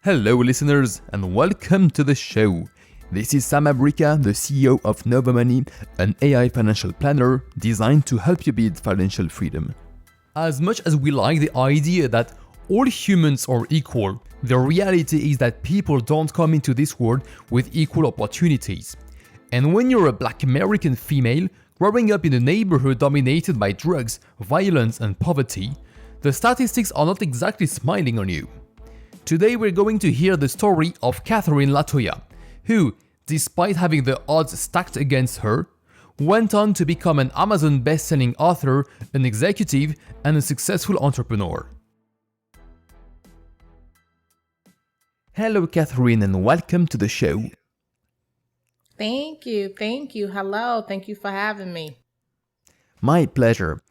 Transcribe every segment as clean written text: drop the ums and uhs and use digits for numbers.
Hello listeners and welcome to the show. This is Sam Abrica, the CEO of neighbourhood, an AI financial planner designed to help you build financial freedom. As much as we like the idea that all humans are equal, the reality is that people don't come into this world with equal opportunities. And when you're a Black American female growing up in a neighborhood dominated by drugs, violence and poverty, the statistics are not exactly smiling on you. Today we're going to hear the story of Catherine Latoya, who, despite having the odds stacked against her, went on to become an Amazon best-selling author, an executive, and a successful entrepreneur. Hello Catherine and welcome to the show. Thank you. Hello, thank you for having me. My pleasure.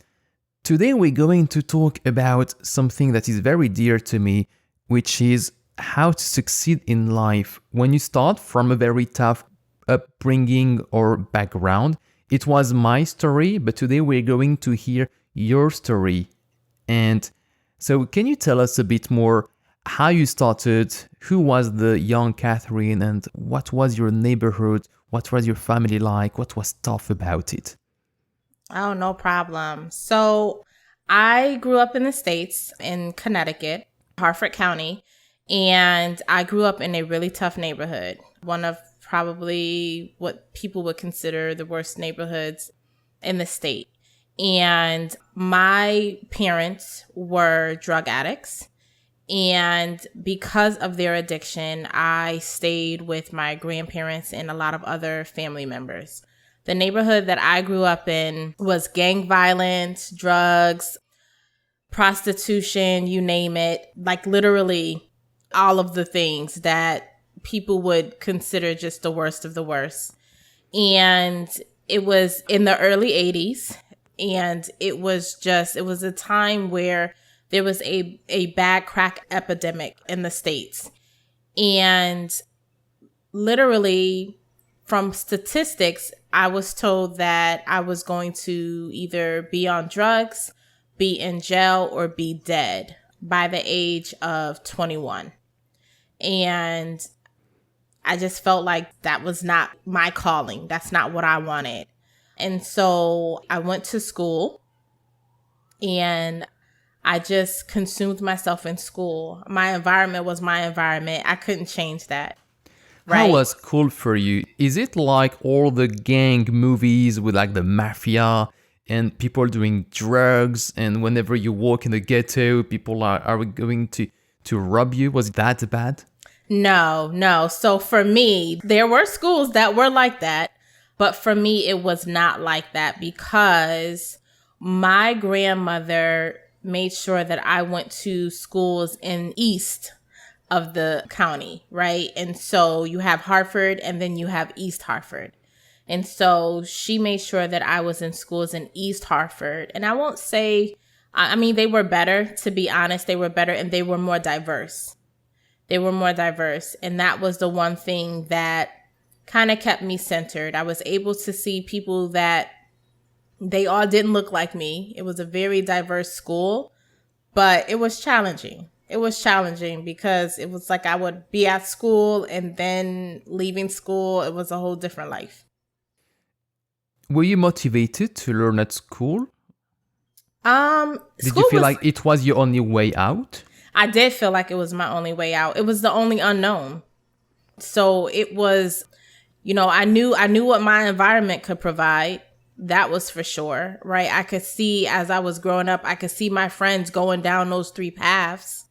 Today we're going to talk about something that is very dear to me, which is how to succeed in life when you start from a very tough upbringing or background. It was my story, but today we're going to hear your story. And so can you tell us a bit more how you started, who was the young Catherine, and what was your neighborhood, what was your family like, what was tough about it? Oh, no problem. So I grew up in the States, in Connecticut, Harford County, and I grew up in a really tough neighborhood, one of probably what people would consider the worst neighborhoods in the state. And my parents were drug addicts. And because of their addiction, I stayed with my grandparents and a lot of other family members. The neighborhood that I grew up in was gang violence, drugs, prostitution, you name it, like literally all of the things that people would consider just the worst of the worst. And it was in the early 80s. And it was a time where there was a bad crack epidemic in the States. And literally from statistics, I was told that I was going to either be on drugs, be in jail, or be dead by the age of 21. And I just felt like that was not my calling. That's not what I wanted. And so I went to school and I just consumed myself in school. My environment was my environment. I couldn't change that. Right? How was school for you? Is it like all the gang movies with like the mafia and people doing drugs, and whenever you walk in the ghetto, people are going to rob you? Was it that bad? No. So for me, there were schools that were like that, but for me, it was not like that because my grandmother made sure that I went to schools in east of the county, right? And so you have Hartford and then you have East Hartford. And so she made sure that I was in schools in East Hartford. And I won't say, they were better, to be honest. They were better and they were more diverse. And that was the one thing that kind of kept me centered. I was able to see people that they all didn't look like me. It was a very diverse school, but it was challenging. It was challenging because it was like I would be at school and then leaving school. It was a whole different life. Were you motivated to learn at school? Did you feel like it was your only way out? I did feel like it was my only way out. It was the only unknown. So it was, I knew what my environment could provide. That was for sure, right? I could see as I was growing up, I could see my friends going down those three paths.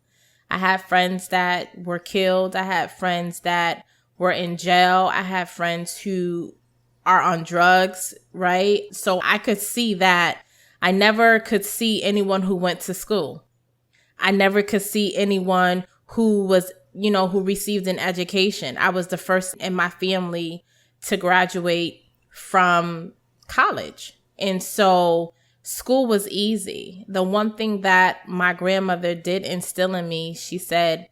I had friends that were killed. I had friends that were in jail. I had friends who are on drugs, right? So I could see that. I never could see anyone who went to school. I never could see anyone who was, who received an education. I was the first in my family to graduate from college. And so school was easy. The one thing that my grandmother did instill in me, she said,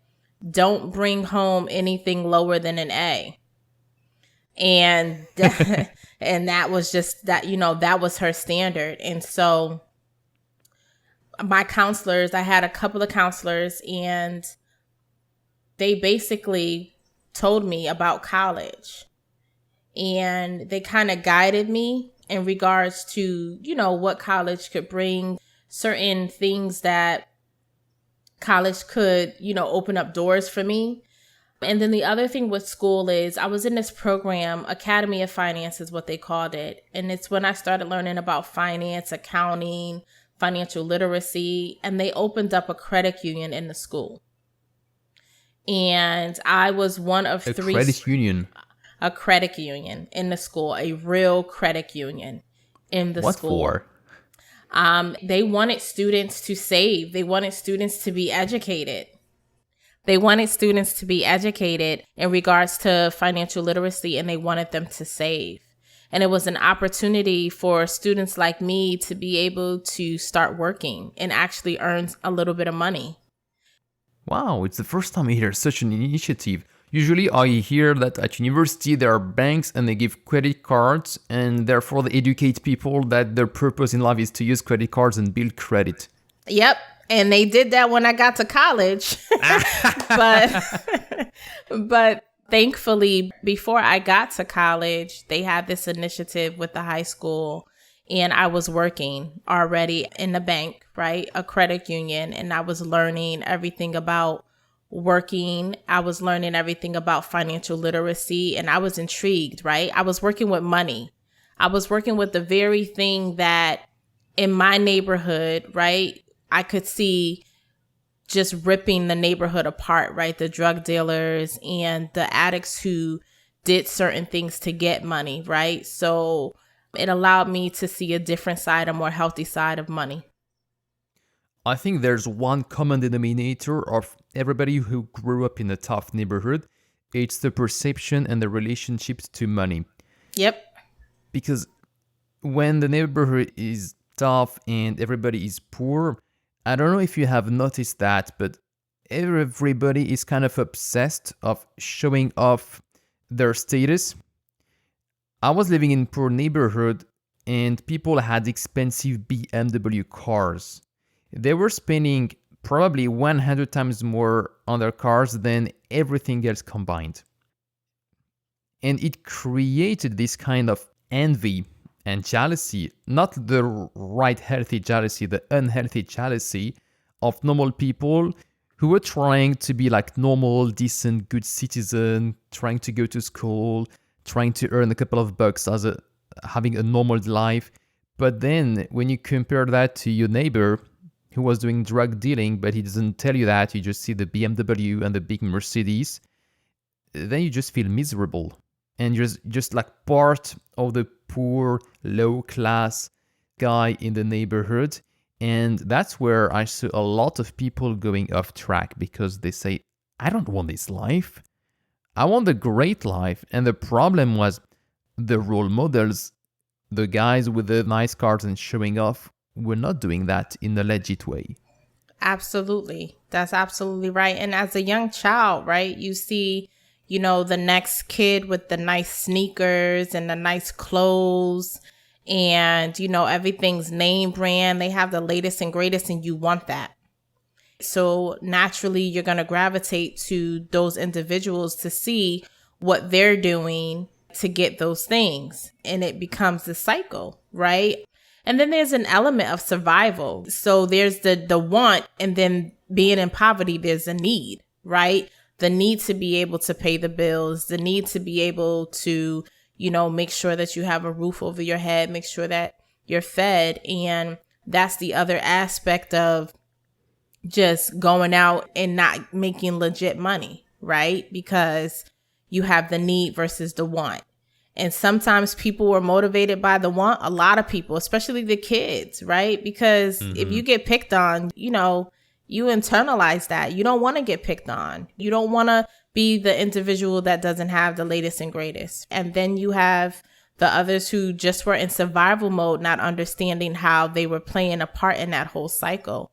don't bring home anything lower than an A. And and that was just that, that was her standard. And so my counselors, I had a couple of counselors, and they basically told me about college, and they kind of guided me in regards to, what college could bring, certain things that college could, open up doors for me. And then the other thing with school is I was in this program, Academy of Finance is what they called it. And it's when I started learning about finance, accounting, financial literacy, and they opened up a credit union in the school. And I was one of three. Credit union? A credit union in the school, a real credit union in the school. What for? They wanted students to save. They wanted students to be educated. They wanted students to be educated in regards to financial literacy, and they wanted them to save. And it was an opportunity for students like me to be able to start working and actually earn a little bit of money. Wow, it's the first time I hear such an initiative. Usually I hear that at university there are banks and they give credit cards, and therefore they educate people that their purpose in life is to use credit cards and build credit. Yep. And they did that when I got to college. But thankfully, before I got to college, they had this initiative with the high school, and I was working already in the bank, right? A credit union. And I was learning everything about working. I was learning everything about financial literacy, and I was intrigued, right? I was working with money. I was working with the very thing that in my neighborhood, right, I could see just ripping the neighborhood apart, right? The drug dealers and the addicts who did certain things to get money, right? So it allowed me to see a different side, a more healthy side of money. I think there's one common denominator of everybody who grew up in a tough neighborhood. It's the perception and the relationships to money. Yep. Because when the neighborhood is tough and everybody is poor, I don't know if you have noticed that, but everybody is kind of obsessed of showing off their status. I was living in a poor neighborhood and people had expensive BMW cars. They were spending probably 100 times more on their cars than everything else combined. And it created this kind of envy and jealousy, not the right healthy jealousy, the unhealthy jealousy of normal people who were trying to be like normal, decent, good citizen, trying to go to school, trying to earn a couple of bucks as having a normal life. But then when you compare that to your neighbor who was doing drug dealing, but he doesn't tell you that, you just see the BMW and the big Mercedes, then you just feel miserable. And you're just like part of the poor, low-class guy in the neighborhood. And that's where I saw a lot of people going off track because they say, I don't want this life. I want the great life. And the problem was the role models, the guys with the nice cars and showing off, were not doing that in a legit way. Absolutely. That's absolutely right. And as a young child, right, you see, the next kid with the nice sneakers and the nice clothes and, everything's name brand. They have the latest and greatest and you want that. So naturally, you're going to gravitate to those individuals to see what they're doing to get those things. And it becomes the cycle, right? And then there's an element of survival. So there's the want, and then being in poverty, there's a need, right? The need to be able to pay the bills, the need to be able to, make sure that you have a roof over your head, make sure that you're fed. And that's the other aspect of just going out and not making legit money, right? Because you have the need versus the want. And sometimes people were motivated by the want, a lot of people, especially the kids, right? Because if you get picked on, you internalize that. You don't want to get picked on. You don't want to be the individual that doesn't have the latest and greatest. And then you have the others who just were in survival mode, not understanding how they were playing a part in that whole cycle.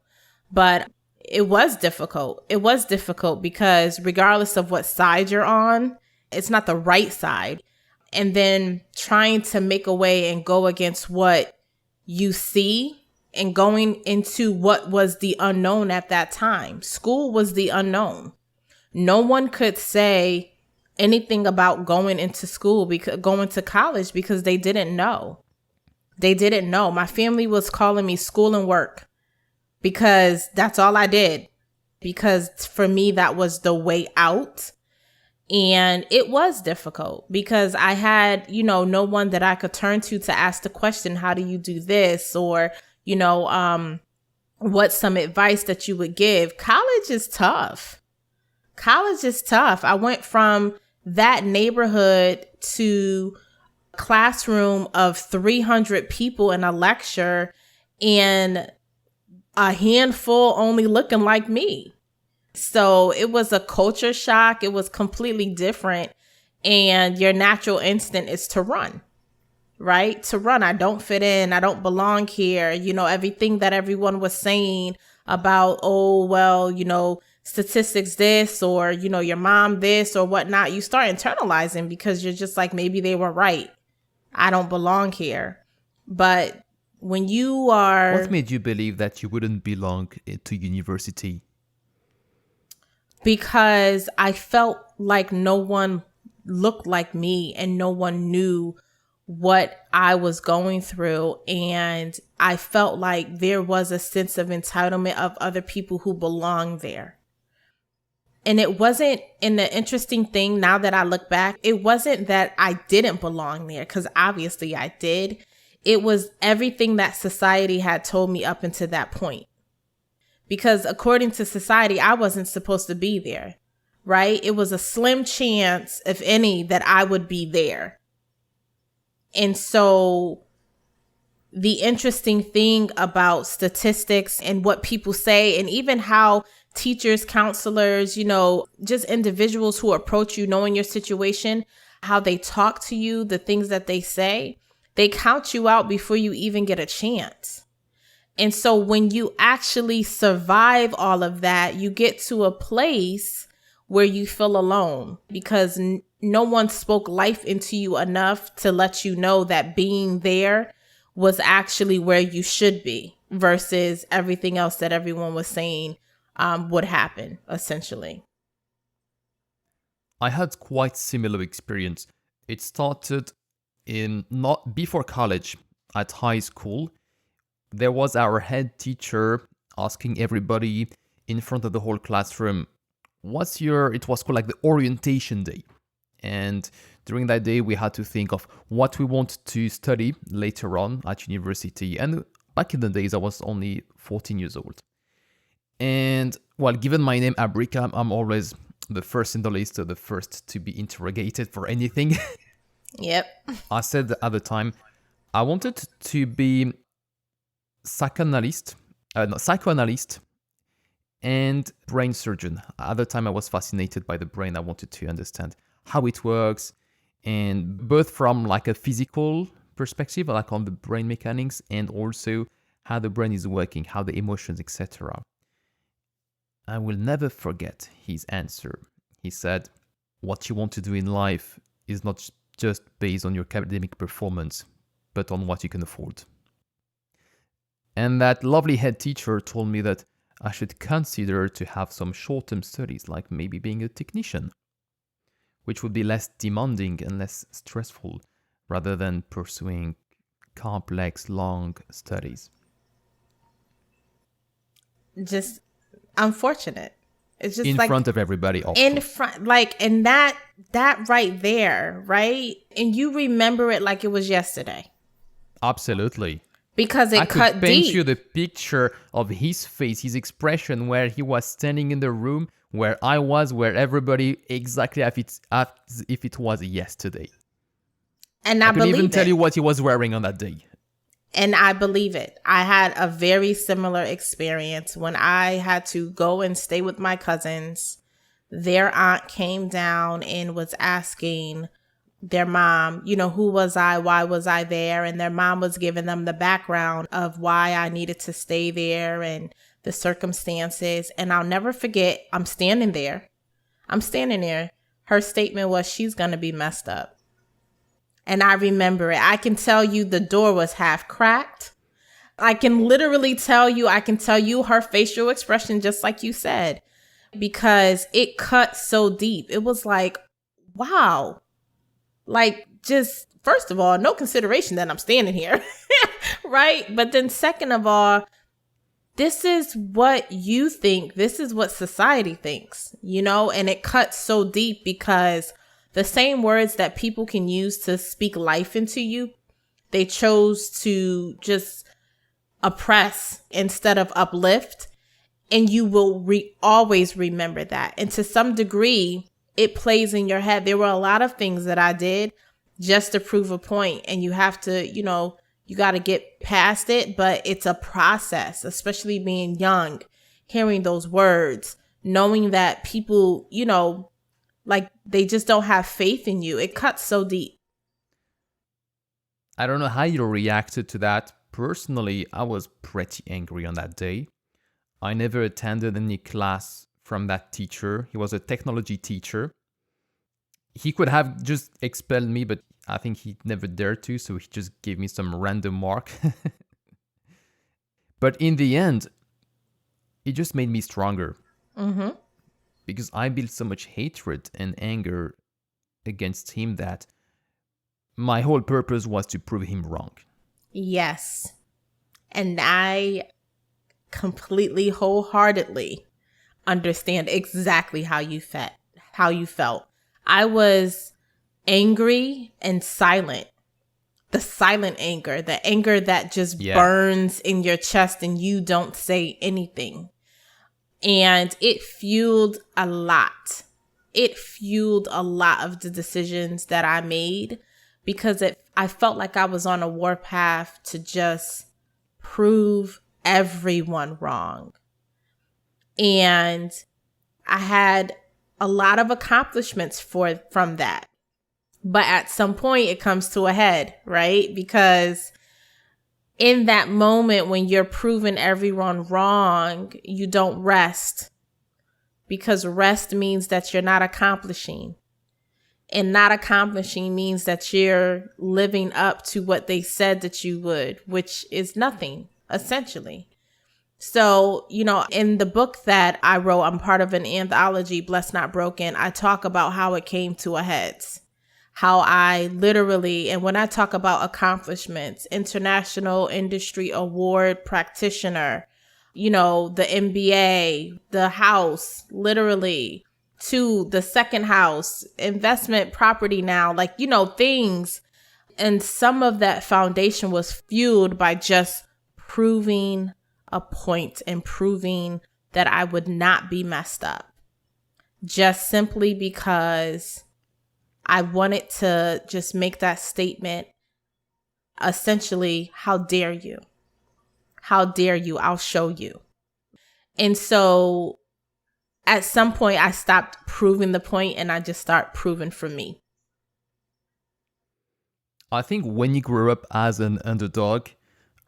But it was difficult. It was difficult because regardless of what side you're on, it's not the right side. And then trying to make a way and go against what you see and going into what was the unknown at that time. School was the unknown. No one could say anything about going into school, going to college, because they didn't know. They didn't know. My family was calling me school and work because that's all I did. Because for me, that was the way out. And it was difficult because I had, no one that I could turn to ask the question, how do you do this? Or, what's some advice that you would give? College is tough. College is tough. I went from that neighborhood to a classroom of 300 people in a lecture and a handful only looking like me. So it was a culture shock. It was completely different. And your natural instinct is to run, right? To run. I don't fit in. I don't belong here. Everything that everyone was saying about, statistics this, or, your mom this or whatnot, you start internalizing because you're just like, maybe they were right. I don't belong here. But when you are... What made you believe that you wouldn't belong to university? Because I felt like no one looked like me and no one knew what I was going through. And I felt like there was a sense of entitlement of other people who belong there. And it wasn't, and the interesting thing now that I look back, it wasn't that I didn't belong there, because obviously I did. It was everything that society had told me up until that point. Because according to society, I wasn't supposed to be there, right? It was a slim chance, if any, that I would be there. And so the interesting thing about statistics and what people say, and even how teachers, counselors, just individuals who approach you knowing your situation, how they talk to you, the things that they say, they count you out before you even get a chance. And so when you actually survive all of that, you get to a place where you feel alone because no one spoke life into you enough to let you know that being there was actually where you should be versus everything else that everyone was saying would happen, essentially. I had quite similar experience. It started not before college, at high school. There was our head teacher asking everybody in front of the whole classroom, it was called like the orientation day. And during that day, we had to think of what we want to study later on at university. And back in the days, I was only 14 years old. And given my name, Abrika, I'm always the first in the list, the first to be interrogated for anything. Yep. I said at the time, I wanted to be psychoanalyst and brain surgeon. At the time, I was fascinated by the brain. I wanted to understand how it works, and both from like a physical perspective, like on the brain mechanics, and also how the brain is working, how the emotions, etc. I will never forget his answer. He said, what you want to do in life is not just based on your academic performance, but on what you can afford. And that lovely head teacher told me that I should consider to have some short-term studies, like maybe being a technician, which would be less demanding and less stressful rather than pursuing complex, long studies. Just unfortunate. It's just in like front of everybody. Also. In front, and that right there, right? And you remember it like it was yesterday. Absolutely. Because it cut deep. I could paint you the picture of his face, his expression, where he was standing in the room, where I was, where everybody, exactly as if it was yesterday. And I believe it. I can even tell you what he was wearing on that day. And I believe it. I had a very similar experience when I had to go and stay with my cousins. Their aunt came down and was asking their mom, who was I? Why was I there? And their mom was giving them the background of why I needed to stay there and the circumstances. And I'll never forget, I'm standing there. Her statement was, she's going to be messed up. And I remember it. I can tell you the door was half cracked. I can tell you her facial expression, just like you said. because it cut so deep. It was like, wow, like, just first of all, no consideration that I'm standing here, right? But then second of all, this is what you think. This is what society thinks, you know, and it cuts so deep because the same words that people can use to speak life into you, they chose to just oppress instead of uplift. And you will always remember that. And to some degree, it plays in your head. There were a lot of things that I did just to prove a point. And you have to, you know, you got to get past it. But it's a process, especially being young, hearing those words, knowing that people, you know, like they just don't have faith in you. It cuts so deep. I don't know how you reacted to that. Personally, I was pretty angry on that day. I never attended any class from that teacher. He was a technology teacher. He could have just expelled me, but I think he never dared to, so he just gave me some random mark. But in the end, it just made me stronger. Mm-hmm. Because I built so much hatred and anger against him that my whole purpose was to prove him wrong. Yes. And I completely, wholeheartedly understand exactly how you felt. I was angry and silent. The silent anger, the anger that just burns in your chest and you don't say anything. And it fueled a lot. It fueled a lot of the decisions that I made because I felt like I was on a warpath to just prove everyone wrong. And I had a lot of accomplishments from that. But at some point it comes to a head, right? Because in that moment when you're proving everyone wrong, you don't rest. Because rest means that you're not accomplishing. And not accomplishing means that you're living up to what they said that you would, which is nothing, essentially. So, you know, in the book that I wrote, I'm part of an anthology, Blessed Not Broken, I talk about how it came to a head. How I literally, and when I talk about accomplishments, international industry award practitioner, you know, the MBA, the house, literally, to the second house, investment property now, like, you know, things. And some of that foundation was fueled by just proving a point and proving that I would not be messed up. Just simply because I wanted to just make that statement, essentially, how dare you? How dare you? I'll show you. And so at some point, I stopped proving the point and I just start proving for me. I think when you grow up as an underdog,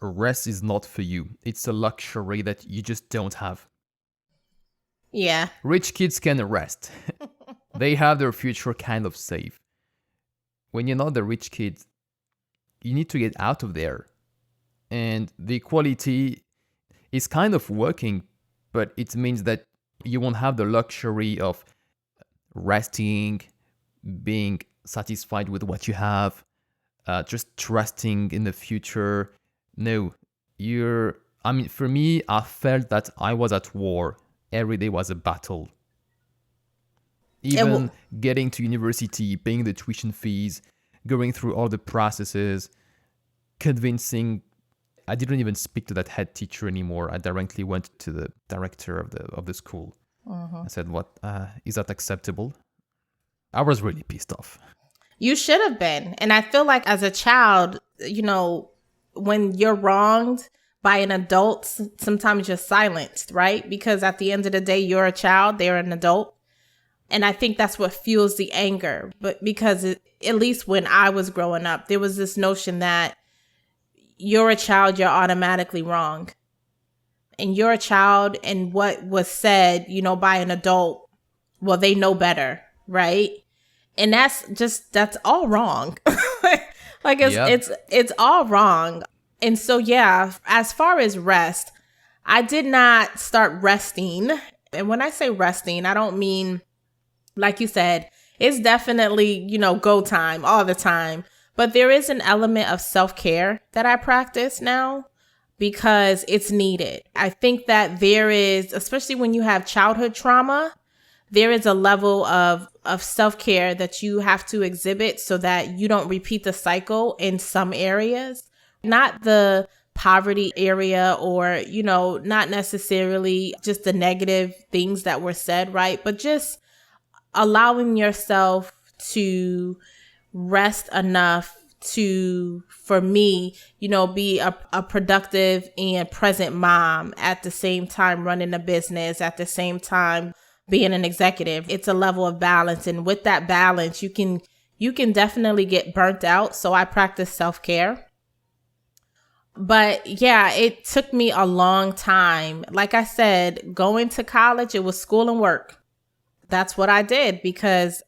rest is not for you. It's a luxury that you just don't have. Yeah. Rich kids can rest. They have their future kind of safe. When you're not the rich kid, you need to get out of there. And the equality is kind of working, but it means that you won't have the luxury of resting, being satisfied with what you have, just trusting in the future. No, for me, I felt that I was at war. Every day was a battle. Even getting to university, paying the tuition fees, going through all the processes, convincing. I didn't even speak to that head teacher anymore. I directly went to the director of the school. I said, "What is that acceptable?" I was really pissed off. You should have been. And I feel like as a child, you know, when you're wronged by an adult, sometimes you're silenced, right? Because at the end of the day, you're a child, they're an adult. And I think that's what fuels the anger. But because at least when I was growing up, there was this notion that you're a child, you're automatically wrong. And you're a child, and what was said, you know, by an adult, well, they know better, right? And that's all wrong. Like it's all wrong. And so, yeah, as far as rest, I did not start resting And when I say resting, I don't mean, like you said, it's definitely, go time all the time. But there is an element of self-care that I practice now because it's needed. I think that there is, especially when you have childhood trauma, there is a level of self-care that you have to exhibit so that you don't repeat the cycle in some areas. Not the poverty area or, not necessarily just the negative things that were said, right? But just allowing yourself to rest enough to, for me, be a productive and present mom at the same time running a business, at the same time being an executive. It's a level of balance. And with that balance, you can definitely get burnt out. So I practice self-care. But yeah, it took me a long time. Like I said, going to college, it was school and work. That's what I did because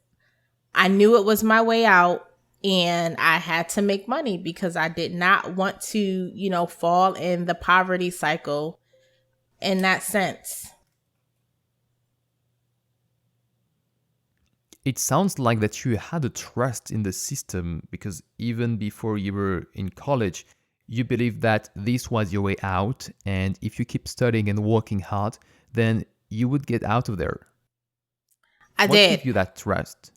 I knew it was my way out and I had to make money because I did not want to, fall in the poverty cycle in that sense. It sounds like that you had a trust in the system because even before you were in college, you believed that this was your way out, and if you keep studying and working hard, then you would get out of there. What did. What gave you that trust?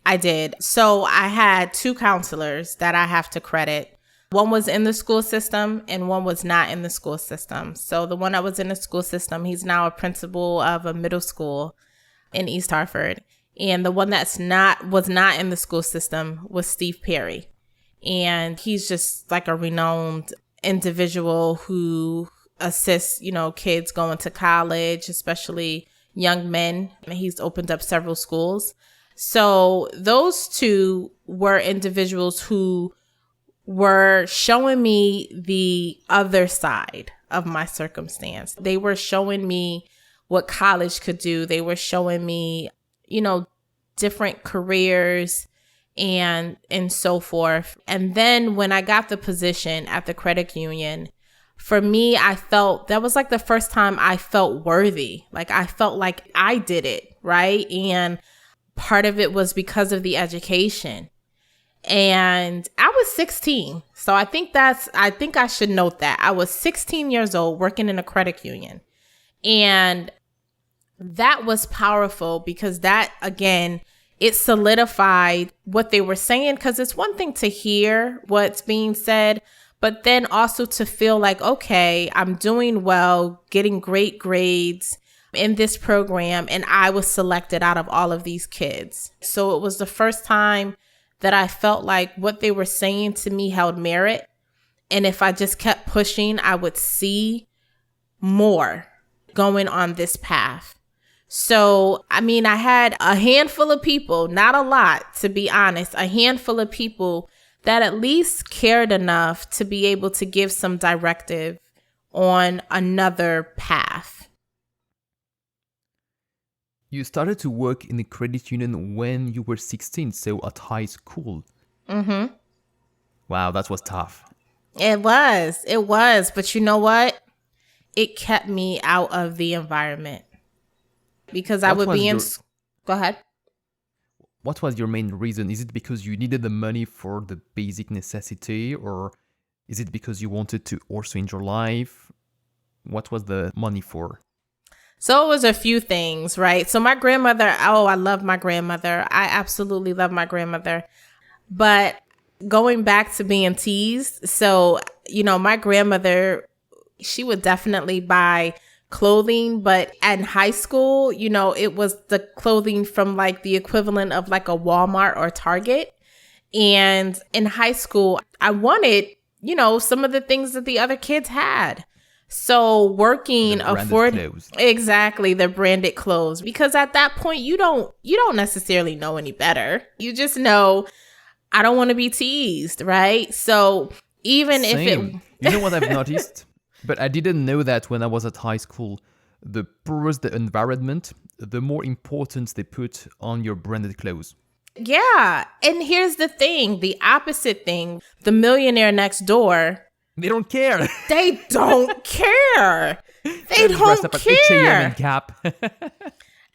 I did. So I had 2 counselors that I have to credit. One was in the school system and one was not in the school system. So the one that was in the school system, he's now a principal of a middle school in East Hartford. And the one was not in the school system was Steve Perry. And he's just like a renowned individual who assists, kids going to college, especially young men. He's opened up several schools. So those 2 were individuals who were showing me the other side of my circumstance. They were showing me what college could do. They were showing me, different careers and so forth. And then when I got the position at the credit union, for me, I felt that was like the first time I felt worthy. Like I felt like I did it, right? And part of it was because of the education. And I was 16. So I think I should note that. I was 16 years old working in a credit union. And that was powerful because that, again, it solidified what they were saying, because it's one thing to hear what's being said, but then also to feel like, okay, I'm doing well, getting great grades in this program, and I was selected out of all of these kids. So it was the first time that I felt like what they were saying to me held merit. And if I just kept pushing, I would see more going on this path. So, I had a handful of people, not a lot, to be honest, a handful of people that at least cared enough to be able to give some directive on another path. You started to work in a credit union when you were 16, so at high school. Mm-hmm. Wow, that was tough. It was. But you know what? It kept me out of the environment. Because I would be in... Go ahead. What was your main reason? Is it because you needed the money for the basic necessity, or is it because you wanted to also enjoy life? What was the money for? So it was a few things, right? So my grandmother, I love my grandmother. I absolutely love my grandmother. But going back to being teased, so, my grandmother, she would definitely buy clothing, but in high school, it was the clothing from like the equivalent of like a Walmart or Target. And in high school, I wanted, some of the things that the other kids had. So working exactly the branded clothes, because at that point you don't necessarily know any better. You just know I don't want to be teased, right? So even Same. if it, you know what I've noticed? But I didn't know that when I was at high school. The poorer the environment, the more importance they put on your branded clothes. Yeah. And here's the thing, the opposite thing, the millionaire next door. They don't care. They don't care. They Dressed don't up at 8 a.m. in care. cap.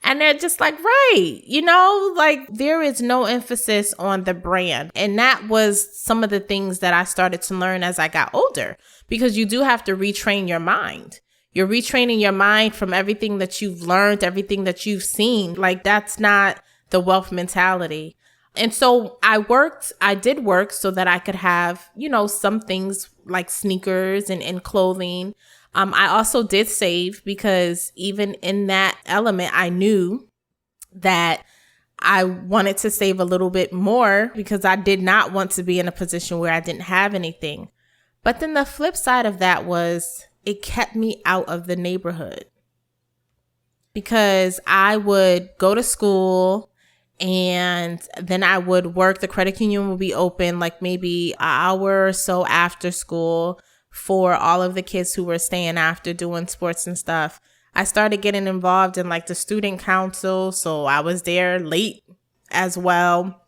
And they're just like, right, you know, like there is no emphasis on the brand. And that was some of the things that I started to learn as I got older, because you do have to retrain your mind. You're retraining your mind from everything that you've learned, everything that you've seen. Like that's not the wealth mentality. And so I did work so that I could have, you know, some things like sneakers and clothing. I also did save, because even in that element, I knew that I wanted to save a little bit more, because I did not want to be in a position where I didn't have anything. But then the flip side of that was it kept me out of the neighborhood, because I would go to school and then I would work. The credit union would be open like maybe an hour or so after school for all of the kids who were staying after doing sports and stuff. I started getting involved in like the student council, so I was there late as well.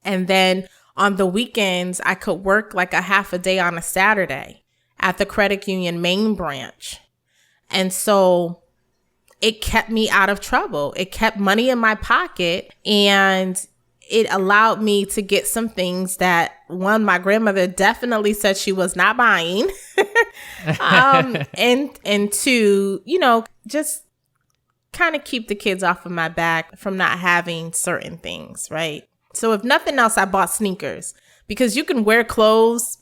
And then on the weekends, I could work like a half a day on a Saturday at the credit union main branch. And so it kept me out of trouble. It kept money in my pocket, and it allowed me to get some things that, one, my grandmother definitely said she was not buying. And two, you know, just kind of keep the kids off of my back from not having certain things, right? So if nothing else, I bought sneakers, because you can wear clothes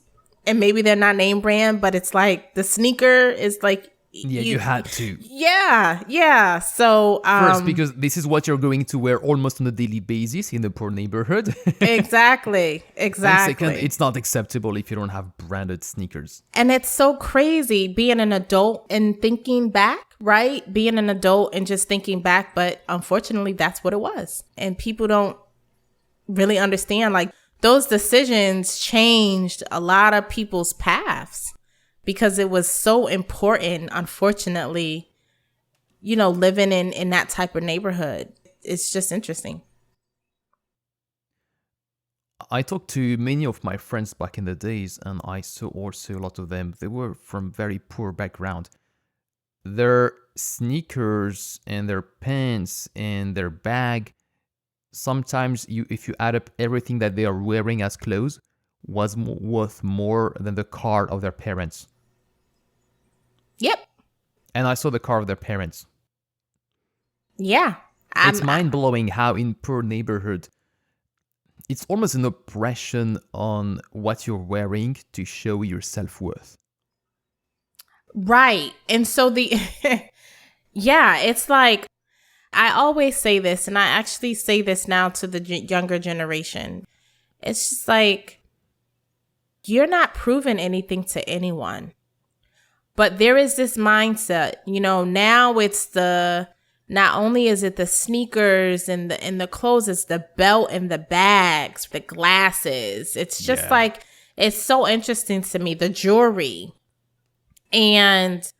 and maybe they're not name brand, but it's like the sneaker is like, Yeah, you had to. Yeah. So First, because this is what you're going to wear almost on a daily basis in the poor neighborhood. Exactly. And second, it's not acceptable if you don't have branded sneakers. And it's so crazy being an adult and thinking back, right? Being an adult and just thinking back. But unfortunately, that's what it was. And people don't really understand, like, those decisions changed a lot of people's paths, because it was so important, unfortunately, you know, living in that type of neighborhood. It's just interesting. I talked to many of my friends back in the days, and I saw also a lot of them. They were from very poor background. Their sneakers and their pants and their bag, sometimes if you add up everything that they are wearing as clothes, was worth more than the car of their parents. Yep. And I saw the car of their parents. Yeah. It's mind-blowing how in poor neighborhood, it's almost an oppression on what you're wearing to show your self-worth. Right. And so yeah, it's like, I always say this, and I actually say this now to the younger generation. It's just like, you're not proving anything to anyone. But there is this mindset, you know, now it's not only is it the sneakers and the clothes, it's the belt and the bags, the glasses. It's just like, it's so interesting to me, the jewelry. And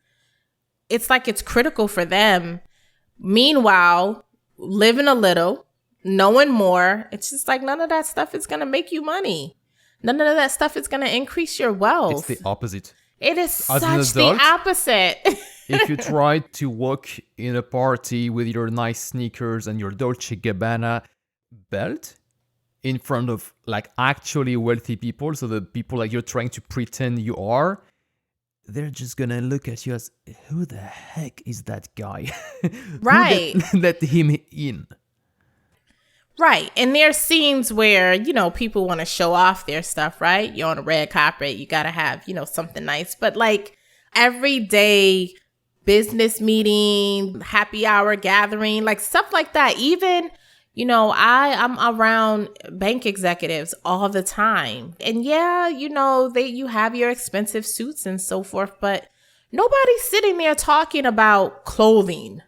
it's like, it's critical for them. Meanwhile, living a little, knowing more, it's just like, none of that stuff is going to make you money. None of that stuff is going to increase your wealth. It's the opposite. It is such the opposite. If you try to walk in a party with your nice sneakers and your Dolce & Gabbana belt in front of like actually wealthy people, so the people like you're trying to pretend you are, they're just gonna look at you as, who the heck is that guy? Right. Let him in. Right. And there's scenes where, you know, people want to show off their stuff, right? You're on a red carpet, you got to have, you know, something nice. But like everyday business meeting, happy hour gathering, like stuff like that. Even, you know, I'm around bank executives all the time. And yeah, you know, you have your expensive suits and so forth, but nobody's sitting there talking about clothing.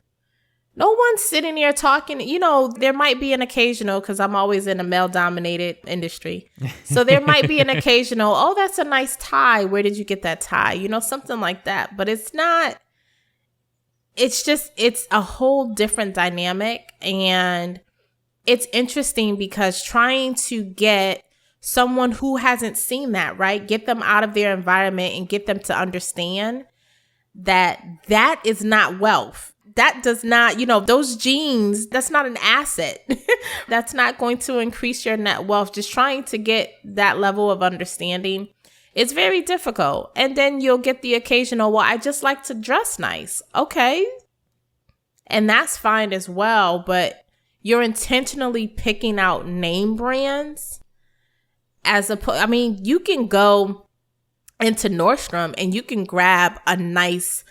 No one's sitting there talking, you know, there might be an occasional, because I'm always in a male-dominated industry. So there might be an occasional, oh, that's a nice tie. Where did you get that tie? You know, something like that. But it's not, it's a whole different dynamic. And it's interesting because trying to get someone who hasn't seen that, right, get them out of their environment and get them to understand that is not wealth. That does not, those genes, that's not an asset. That's not going to increase your net wealth. Just trying to get that level of understanding, it's very difficult. And then you'll get the occasional, well, I just like to dress nice. Okay. And that's fine as well. But you're intentionally picking out name brands you can go into Nordstrom and you can grab a nice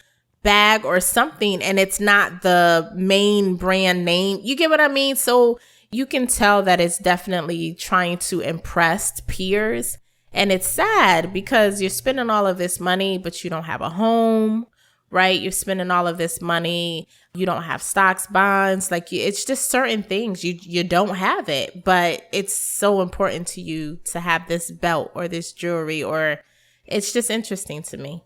bag or something and it's not the main brand name. You get what I mean? So you can tell that it's definitely trying to impress peers. And it's sad because you're spending all of this money, but you don't have a home, right? You're spending all of this money. You don't have stocks, bonds. It's just certain things. You don't have it, but it's so important to you to have this belt or this jewelry, or it's just interesting to me.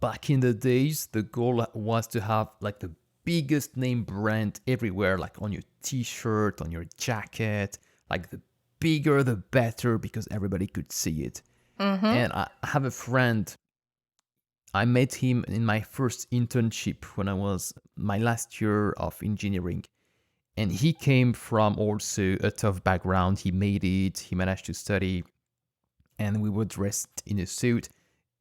Back in the days, the goal was to have the biggest name brand everywhere, on your t-shirt, on your jacket, the bigger the better because everybody could see it. Mm-hmm. And I have a friend, I met him in my first internship when I was my last year of engineering. And he came from also a tough background. He made it, he managed to study, and we were dressed in a suit.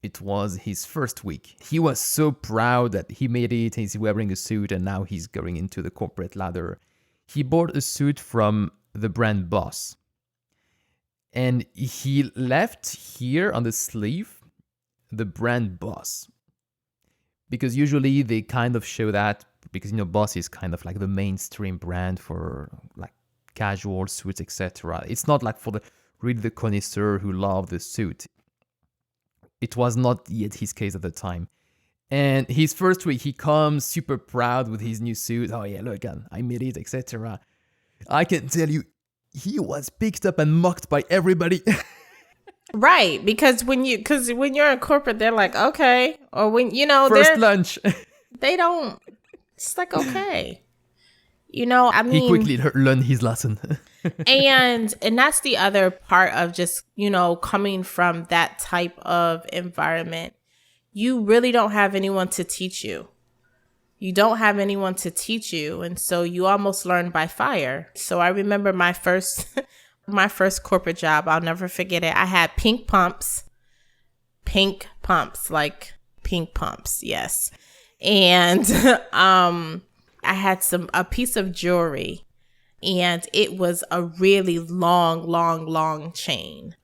It was his first week. He was so proud that he made it. He's wearing a suit and now he's going into the corporate ladder. He bought a suit from the brand Boss. And he left here on the sleeve the brand Boss. Because usually they kind of show that because, Boss is kind of the mainstream brand for casual suits, etc. It's not for the connoisseur who love the suit. It was not yet his case at the time. And his first week, he comes super proud with his new suit. Oh yeah, look, I made it, etc. I can tell you, he was picked up and mocked by everybody. Right, because when you're in corporate, they're like, okay, or when first lunch, they don't. It's okay. He quickly learned his lesson. and that's the other part of just, coming from that type of environment. You really don't have anyone to teach you. You don't have anyone to teach you. And so you almost learn by fire. So I remember my first corporate job. I'll never forget it. I had pink pumps, like pink pumps. Yes. And, I had a piece of jewelry and it was a really long chain.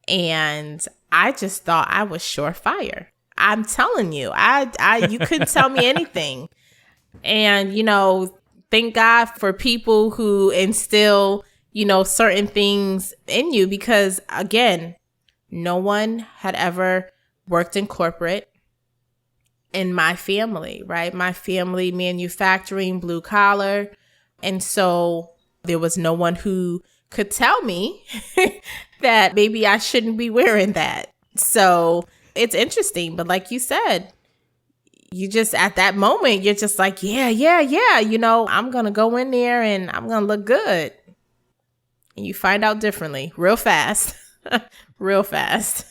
And I just thought I was surefire. I'm telling you, you couldn't tell me anything. And, thank God for people who instill, certain things in you, because again, no one had ever worked in corporate. In my family, right? My family, manufacturing, blue collar. And so there was no one who could tell me that maybe I shouldn't be wearing that. So it's interesting. But like you said, you just, at that moment, you're just like, yeah. I'm going to go in there and I'm going to look good. And you find out differently real fast. Real fast.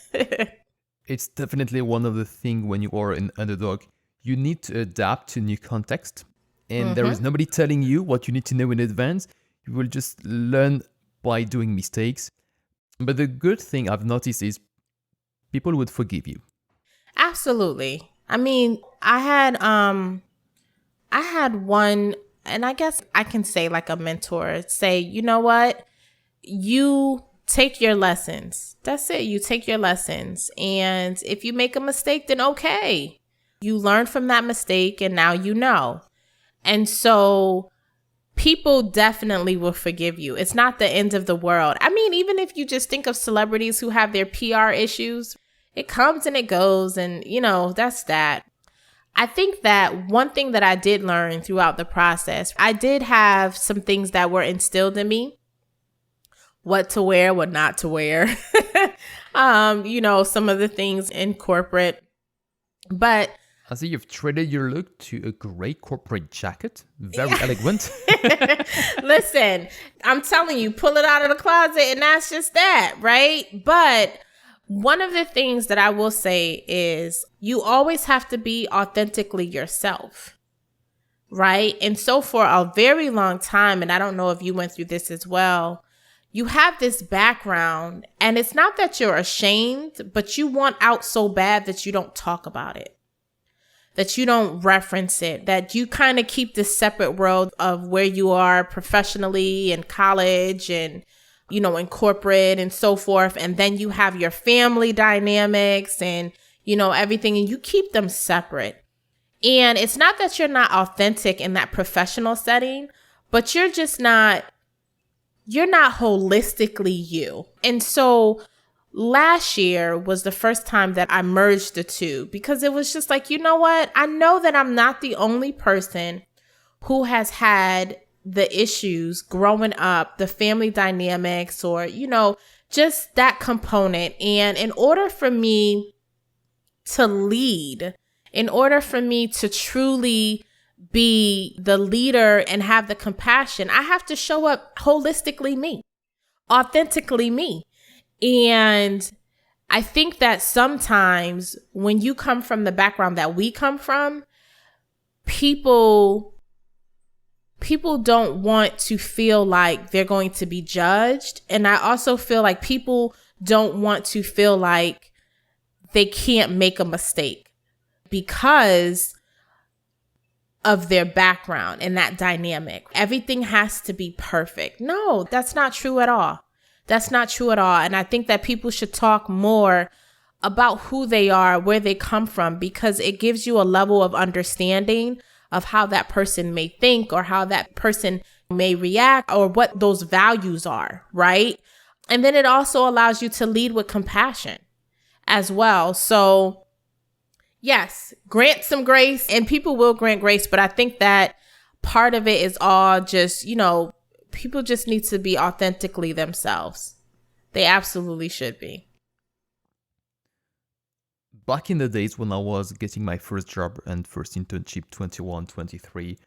It's definitely one of the things when you are an underdog. You need to adapt to new context. And there is nobody telling you what you need to know in advance. You will just learn by doing mistakes. But the good thing I've noticed is people would forgive you. Absolutely. I had one, and I guess I can say a mentor, say, you know what? You take your lessons. That's it. You take your lessons. And if you make a mistake, then okay. You learn from that mistake and now you know. And so people definitely will forgive you. It's not the end of the world. Even if you just think of celebrities who have their PR issues, it comes and it goes. And, that's that. I think that one thing that I did learn throughout the process, I did have some things that were instilled in me. What to wear, what not to wear. Some of the things in corporate. But I see you've traded your look to a gray corporate jacket. Very elegant. Listen, I'm telling you, pull it out of the closet and that's just that, right? But One of the things that I will say is you always have to be authentically yourself, right? And so for a very long time, and I don't know if you went through this as well, you have this background, and it's not that you're ashamed, but you want out so bad that you don't talk about it, that you don't reference it, that you kind of keep this separate world of where you are professionally in college and, you know, in corporate and so forth. And then you have your family dynamics and, you know, everything, and you keep them separate. And it's not that you're not authentic in that professional setting, but you're not holistically you. And so last year was the first time that I merged the two, because it was just like, you know what? I know that I'm not the only person who has had the issues growing up, the family dynamics, or, you know, just that component. And in order for me to lead, in order for me to truly be the leader and have the compassion, I have to show up holistically me, authentically me. And I think that sometimes when you come from the background that we come from, people don't want to feel like they're going to be judged. And I also feel like people don't want to feel like they can't make a mistake because of their background and that dynamic. Everything has to be perfect. No, that's not true at all. That's not true at all. And I think that people should talk more about who they are, where they come from, because it gives you a level of understanding of how that person may think or how that person may react or what those values are, right? And then it also allows you to lead with compassion as well. So yes, grant some grace, and people will grant grace, but I think that part of it is all just, you know, people just need to be authentically themselves. They absolutely should be. Back in the days when I was getting my first job and first internship, 21, 23,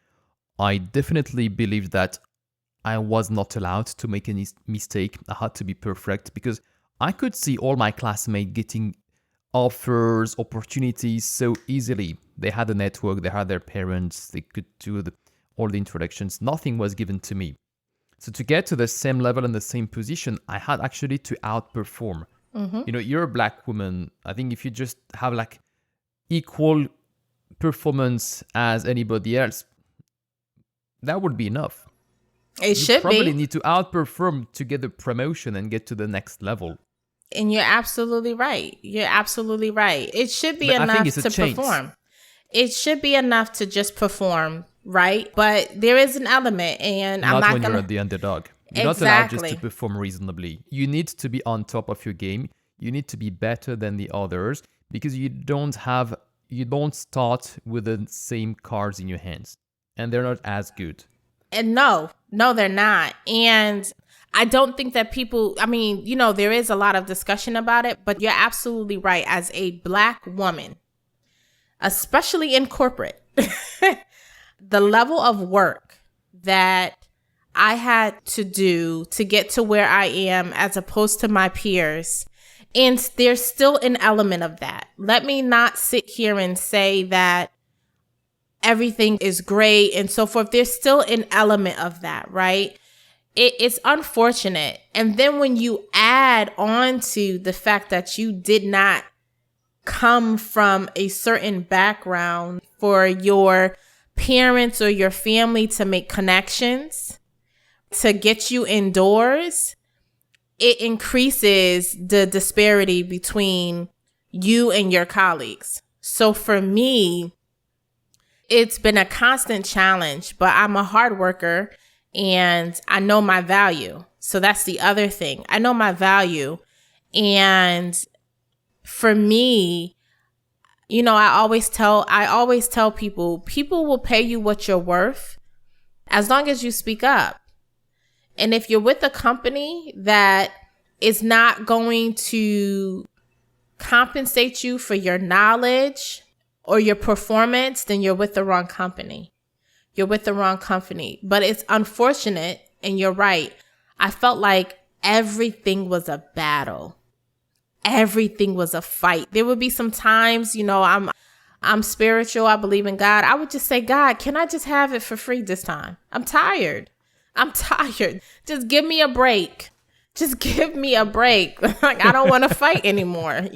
I definitely believed that I was not allowed to make any mistake. I had to be perfect because I could see all my classmates getting offers, opportunities so easily. They had a network, they had their parents, they could do all the introductions. Nothing was given to me. So to get to the same level and the same position, I had actually to outperform. Mm-hmm. You know, you're a black woman. I think if you just have like equal performance as anybody else, that would be enough. You probably need to outperform to get the promotion and get to the next level. And you're absolutely right. You're absolutely right. It should be enough to perform. It should be enough to just perform, right? But there is an element, and I'm not when you're the underdog. You're not allowed just to perform reasonably. You need to be on top of your game. You need to be better than the others because you don't start with the same cards in your hands, and they're not as good. And no, they're not. And I don't think that people, I mean, you know, there is a lot of discussion about it, but you're absolutely right. As a Black woman, especially in corporate, the level of work that I had to do to get to where I am as opposed to my peers, and there's still an element of that. Let me not sit here and say that everything is great and so forth. There's still an element of that, right? It's unfortunate. And then when you add on to the fact that you did not come from a certain background for your parents or your family to make connections, to get you indoors, it increases the disparity between you and your colleagues. So for me, it's been a constant challenge, but I'm a hard worker and I know my value. So that's the other thing. I know my value. And for me, you know, I always tell people will pay you what you're worth as long as you speak up. And if you're with a company that is not going to compensate you for your knowledge or your performance, then you're with the wrong company. You're with the wrong company. But it's unfortunate, and you're right. I felt like everything was a battle. everything was a fight. There would be some times, I'm spiritual. I believe in God. I would just say, God, can I just have it for free this time? I'm tired. Just give me a break. Just give me a break. Like, I don't want to fight anymore,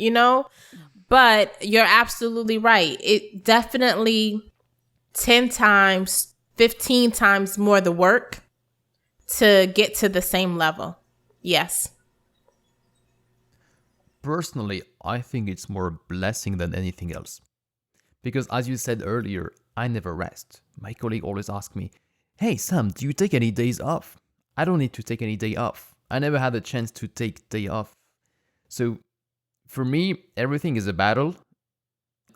But you're absolutely right. It definitely 10 times, 15 times more the work to get to the same level. Yes. Personally, I think it's more a blessing than anything else. Because as you said earlier, I never rest. My colleague always asks me, hey Sam, do you take any days off? I don't need to take any day off. I never had a chance to take day off. So for me, everything is a battle.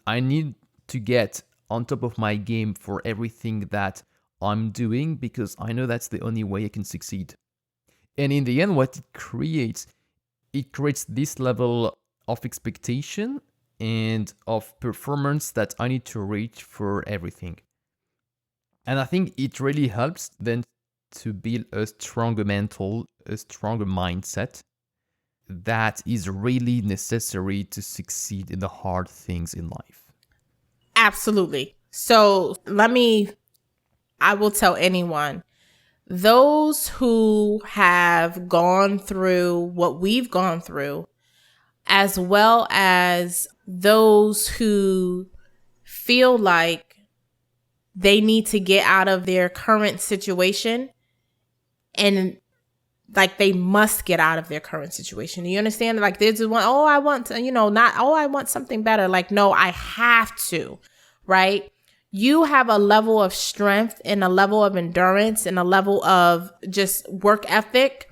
I need to get on top of my game for everything that I'm doing because I know that's the only way I can succeed. And in the end, what it creates this level of expectation and of performance that I need to reach for everything. And I think it really helps then to build a stronger mindset that is really necessary to succeed in the hard things in life. Absolutely. So I will tell anyone, those who have gone through what we've gone through, as well as those who feel like they need to get out of their current situation and like they must get out of their current situation. Do you understand? Like there's one, I want to, I want something better. Like, no, I have to, right? You have a level of strength and a level of endurance and a level of just work ethic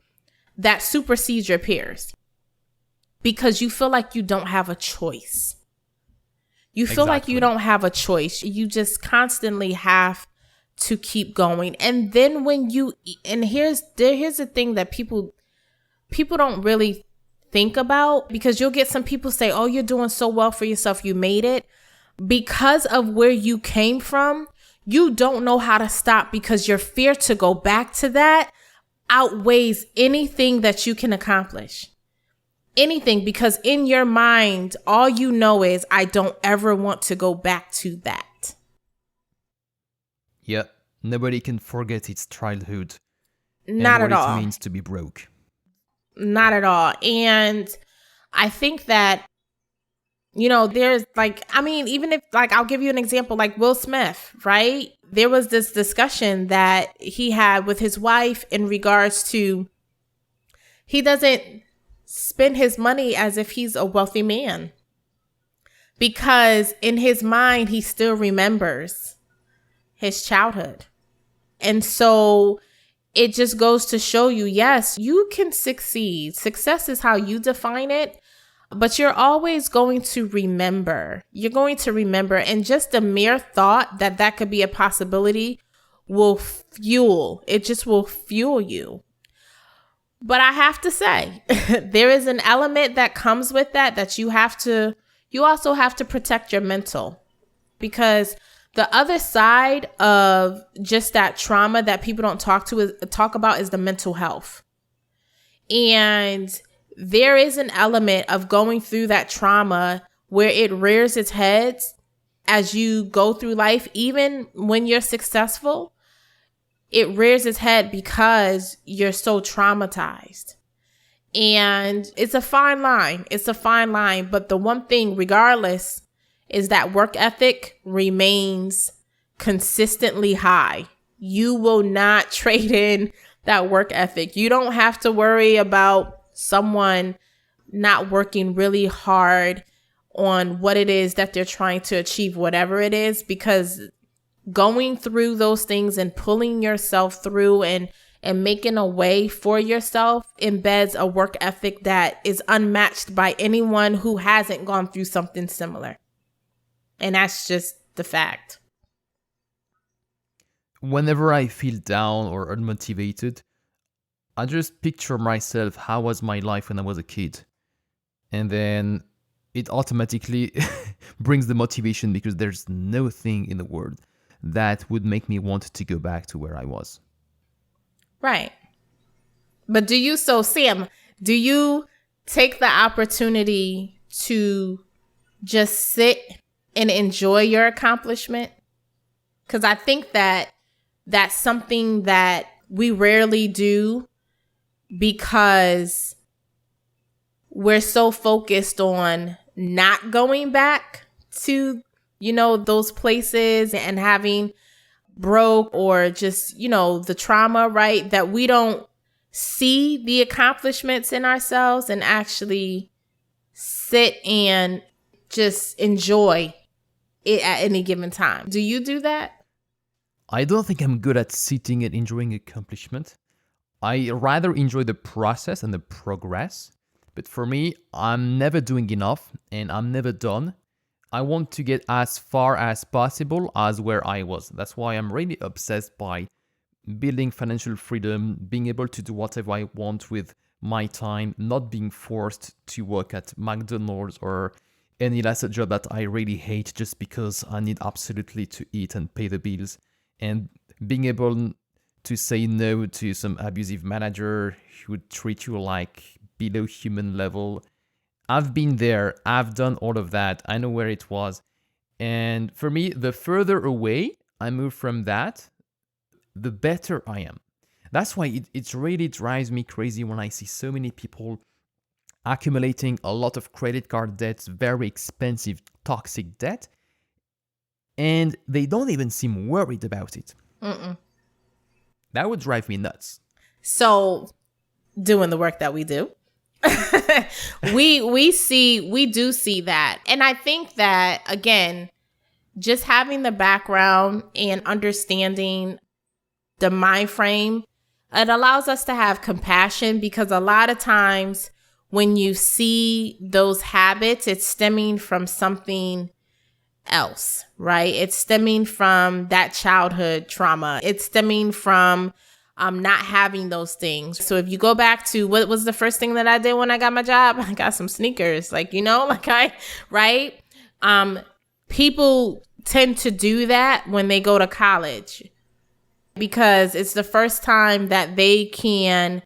that supersedes your peers because you feel like you don't have a choice. You feel like you don't have a choice. You just constantly have to keep going. And then here's the thing that people don't really think about, because you'll get some people say, oh, you're doing so well for yourself. You made it. Because of where you came from, you don't know how to stop because your fear to go back to that outweighs anything that you can accomplish. Anything, because in your mind, all you know is, I don't ever want to go back to that. Yeah, nobody can forget its childhood. Not at all. And what it means to be broke. Not at all. And I think that, there's even if I'll give you an example, like Will Smith, right? There was this discussion that he had with his wife in regards to, he doesn't spend his money as if he's a wealthy man, because in his mind, he still remembers his childhood. And so it just goes to show you, yes, you can succeed. Success is how you define it. But you're always going to remember. You're going to remember. And just the mere thought that could be a possibility will fuel you. But I have to say, there is an element that comes with that you also have to protect your mental. Because the other side of just that trauma that people don't talk about is the mental health. And there is an element of going through that trauma where it rears its head as you go through life. Even when you're successful, it rears its head because you're so traumatized. And it's a fine line. But the one thing, regardless, is that work ethic remains consistently high. You will not trade in that work ethic. You don't have to worry about someone not working really hard on what it is that they're trying to achieve, whatever it is, because going through those things and pulling yourself through and making a way for yourself embeds a work ethic that is unmatched by anyone who hasn't gone through something similar. And that's just the fact. Whenever I feel down or unmotivated, I just picture myself, how was my life when I was a kid? And then it automatically brings the motivation, because there's no thing in the world that would make me want to go back to where I was. Right. But Sam, do you take the opportunity to just sit and enjoy your accomplishment. Because I think that that's something that we rarely do because we're so focused on not going back to, those places and having broke or just, the trauma, right? That we don't see the accomplishments in ourselves and actually sit and just enjoy it at any given time. Do you do that? I don't think I'm good at sitting and enjoying accomplishment. I rather enjoy the process and the progress. But for me, I'm never doing enough and I'm never done. I want to get as far as possible as where I was. That's why I'm really obsessed by building financial freedom, being able to do whatever I want with my time, not being forced to work at McDonald's or any last job that I really hate just because I need absolutely to eat and pay the bills, and being able to say no to some abusive manager who would treat you like below human level. I've been there. I've done all of that. I know where it was. And for me, the further away I move from that, the better I am. That's why it really drives me crazy when I see so many people accumulating a lot of credit card debts, very expensive, toxic debt, and they don't even seem worried about it. That would drive me nuts. So, doing the work that we do, we do see that. And I think that, again, just having the background and understanding the mind frame, it allows us to have compassion, because a lot of times when you see those habits, it's stemming from something else, right? It's stemming from that childhood trauma. It's stemming from not having those things. So if you go back to what was the first thing that I did when I got my job, I got some sneakers, right? People tend to do that when they go to college because it's the first time that they can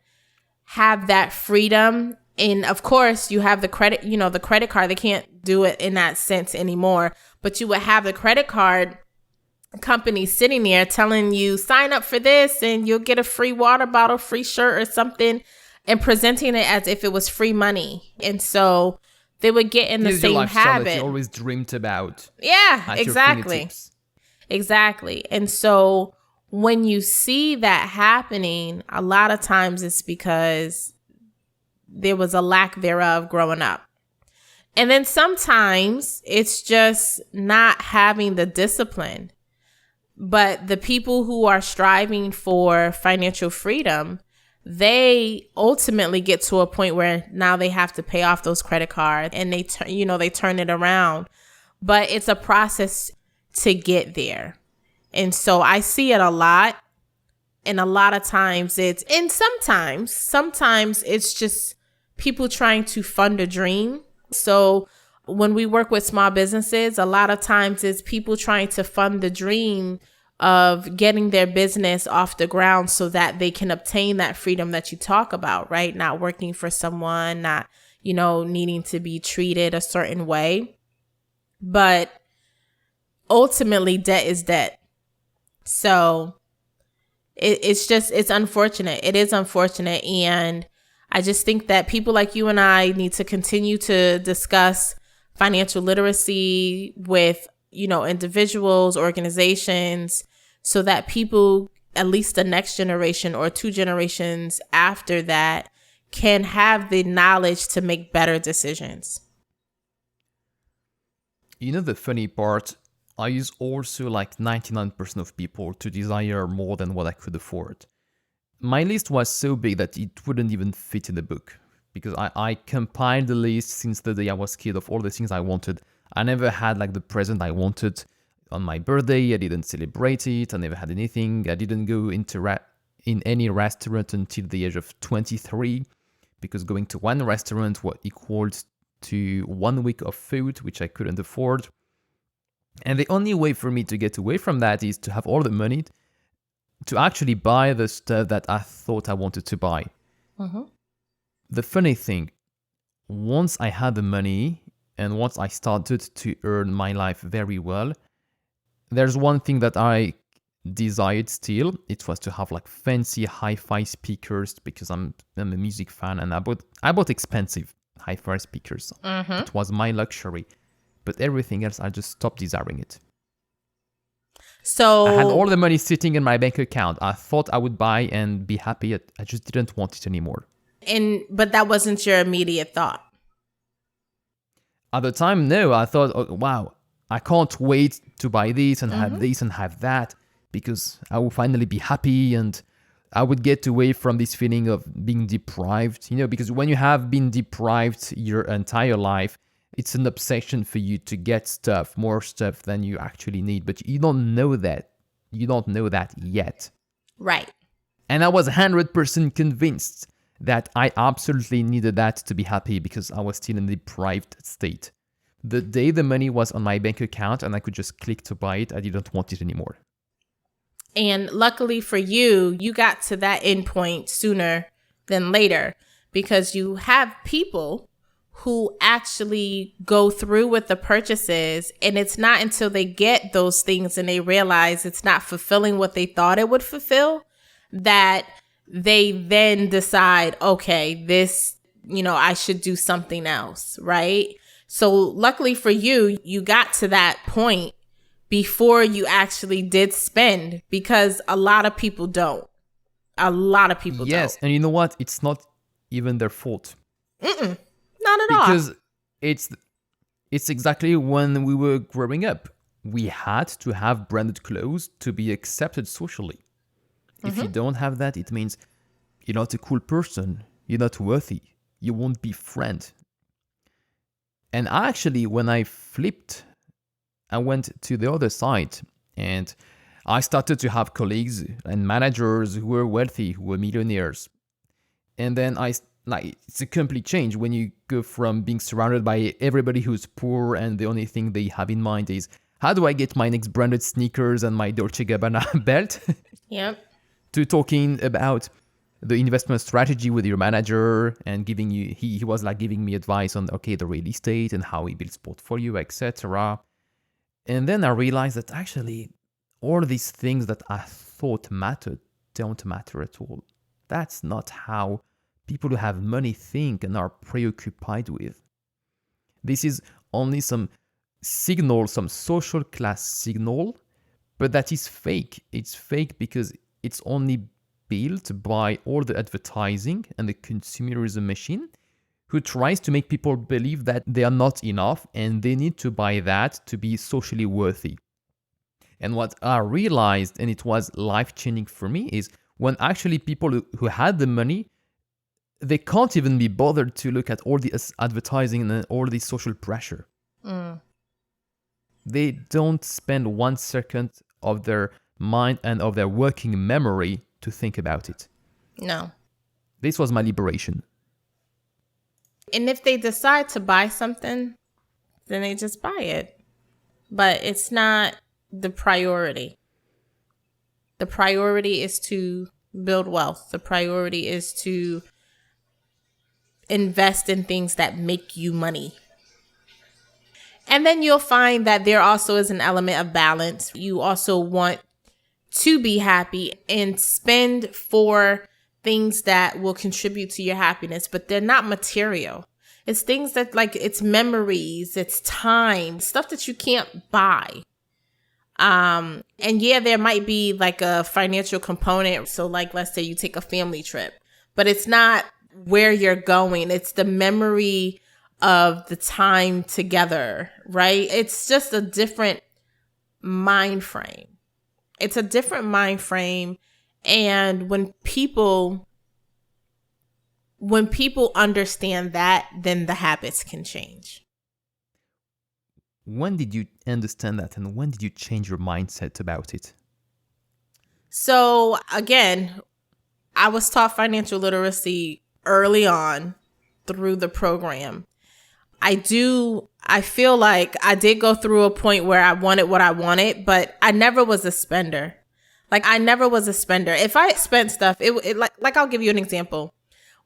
have that freedom. And of course you have the credit card. They can't do it in that sense anymore, but you would have the credit card company sitting there telling you, sign up for this and you'll get a free water bottle, free shirt or something, and presenting it as if it was free money. And so they would get in the same habit that you always dreamed about. Yeah, exactly. And so when you see that happening, a lot of times it's because there was a lack thereof growing up. And then sometimes it's just not having the discipline. But the people who are striving for financial freedom, they ultimately get to a point where now they have to pay off those credit cards and they turn it around. But it's a process to get there. And so I see it a lot. And a lot of times sometimes it's just people trying to fund a dream. So when we work with small businesses, a lot of times it's people trying to fund the dream of getting their business off the ground so that they can obtain that freedom that you talk about, right? Not working for someone, not, needing to be treated a certain way. But ultimately, debt is debt. So it's unfortunate. It is unfortunate. And I just think that people like you and I need to continue to discuss financial literacy with, individuals, organizations, so that people, at least the next generation or 2 generations after that, can have the knowledge to make better decisions. The funny part, I use also like 99% of people to desire more than what I could afford. My list was so big that it wouldn't even fit in the book, because I compiled the list since the day I was a kid of all the things I wanted. I never had like the present I wanted on my birthday. I didn't celebrate it. I never had anything. I didn't go in any restaurant until the age of 23, because going to one restaurant was equaled to 1 week of food, which I couldn't afford. And the only way for me to get away from that is to have all the money to actually buy the stuff that I thought I wanted to buy. The funny thing, once I had the money and once I started to earn my life very well, there's one thing that I desired still. It was to have like fancy hi-fi speakers because I'm a music fan, and I bought expensive hi-fi speakers. It was my luxury. But everything else, I just stopped desiring it. So I had all the money sitting in my bank account. I thought I would buy and be happy. I just didn't want it anymore. But that wasn't your immediate thought. At the time, no. I thought, oh, wow, I can't wait to buy this and have this and have that, because I will finally be happy and I would get away from this feeling of being deprived. Because when you have been deprived your entire life, it's an obsession for you to get more stuff than you actually need. But you don't know that. You don't know that yet. Right. And I was 100% convinced that I absolutely needed that to be happy, because I was still in a deprived state. The day the money was on my bank account and I could just click to buy it, I didn't want it anymore. And luckily for you, you got to that end point sooner than later, because you have people who actually go through with the purchases, and it's not until they get those things and they realize it's not fulfilling what they thought it would fulfill that they then decide, okay, this, I should do something else, right? So luckily for you, you got to that point before you actually did spend, because a lot of people don't. A lot of people don't. Yes, and you know what? It's not even their fault. Not at all. Because it's exactly when we were growing up. We had to have branded clothes to be accepted socially. If you don't have that, it means you're not a cool person. You're not worthy. You won't be friend. And actually, when I flipped, I went to the other side and I started to have colleagues and managers who were wealthy, who were millionaires. And then it's a complete change when you go from being surrounded by everybody who's poor and the only thing they have in mind is, how do I get my next branded sneakers and my Dolce & Gabbana belt? Yep. To talking about the investment strategy with your manager and giving you, he was like giving me advice on, okay, the real estate and how he builds portfolio, etc. And then I realized that actually all these things that I thought mattered don't matter at all. That's not how people who have money think and are preoccupied with. This is only some signal, some social class signal, but that is fake. It's fake because it's only built by all the advertising and the consumerism machine who tries to make people believe that they are not enough and they need to buy that to be socially worthy. And what I realized, and it was life-changing for me, is when actually people who had the money, they can't even be bothered to look at all the advertising and all the social pressure. They don't spend 1 second of their mind and of their working memory to think about it. No. This was my liberation. And if they decide to buy something, then they just buy it. But it's not the priority. The priority is to build wealth. The priority is to invest in things that make you money. And then you'll find that there also is an element of balance. You also want to be happy and spend for things that will contribute to your happiness, but they're not material. It's things that it's memories, it's time, stuff that you can't buy. And yeah, there might be like a financial component. So let's say you take a family trip, but it's not where you're going. It's the memory of the time together, right? It's just a different mind frame. It's a different mind frame. And when people understand that, then the habits can change. When did you understand that, and when did you change your mindset about it? So again, I was taught financial literacy early on through the program. I feel like I did go through a point where I wanted what I wanted, but I never was a spender. I never was a spender. If I spent stuff, I'll give you an example.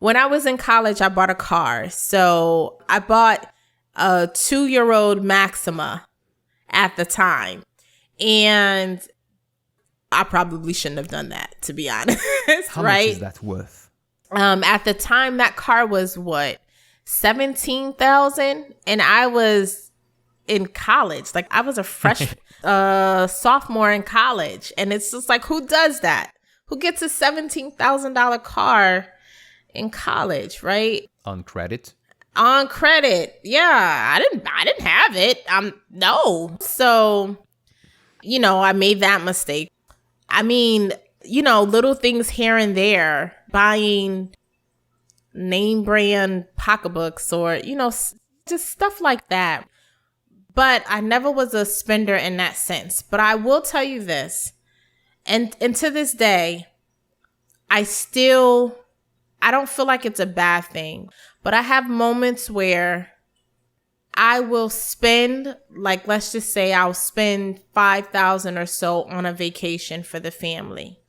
When I was in college, I bought a car. So I bought a 2-year-old Maxima at the time. And I probably shouldn't have done that, to be honest. How right? much is that worth? At the time, that car was what? $17,000, and I was in college. Like, I was a freshman, sophomore in college, and it's just like, who does that? Who gets a $17,000 car in college, right? On credit? On credit, yeah. I didn't have it. No. So, I made that mistake. I mean, little things here and there, buying name brand pocketbooks or, just stuff like that. But I never was a spender in that sense. But I will tell you this, and to this day, I don't feel like it's a bad thing, but I have moments where I will spend, like, let's just say I'll spend $5,000 or so on a vacation for the family.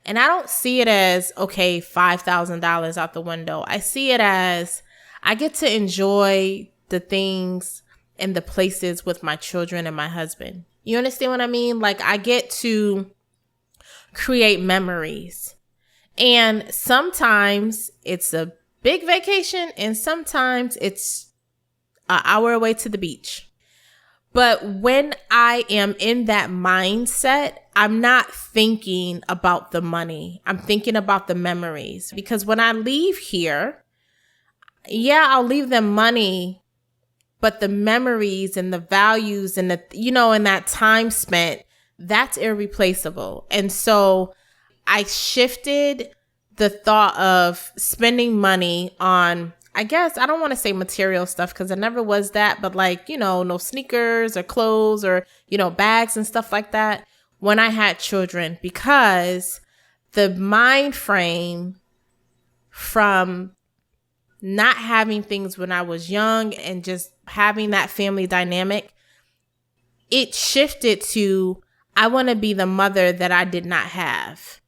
And I don't see it as, okay, $5,000 out the window. I see it as I get to enjoy the things and the places with my children and my husband. You understand what I mean? Like, I get to create memories. And sometimes it's a big vacation and sometimes it's an hour away to the beach. But when I am in that mindset, I'm not thinking about the money. I'm thinking about the memories. Because when I leave here, yeah, I'll leave them money, but the memories and the values and and that time spent, that's irreplaceable. And so I shifted the thought of spending money on, I guess, I don't want to say material stuff because I never was that, but like, no sneakers or clothes or, bags and stuff like that when I had children, because the mind frame from not having things when I was young and just having that family dynamic, it shifted to, I want to be the mother that I did not have.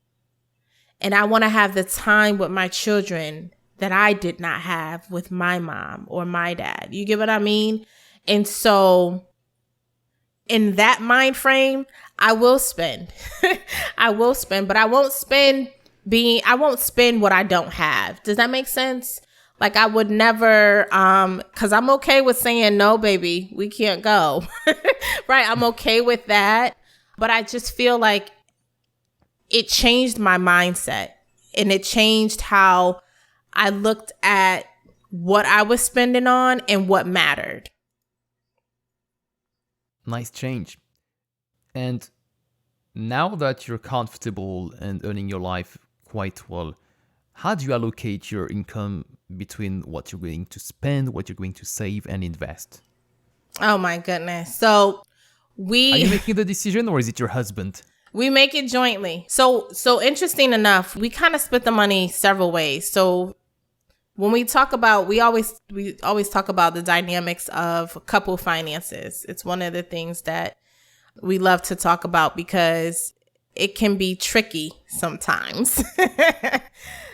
And I want to have the time with my children that I did not have with my mom or my dad. You get what I mean? And so in that mind frame, I will spend. I will spend, but I won't spend what I don't have. Does that make sense? Like, I would never, because I'm okay with saying, no, baby, we can't go. Right? I'm okay with that. But I just feel like it changed my mindset, and it changed how I looked at what I was spending on and what mattered. Nice change. And now that you're comfortable and earning your life quite well, how do you allocate your income between what you're going to spend, what you're going to save and invest? Oh my goodness. So Are you making the decision, or is it your husband? We make it jointly. So interesting enough, we kind of split the money several ways. So when we talk about, we always talk about the dynamics of couple finances. It's one of the things that we love to talk about because it can be tricky sometimes.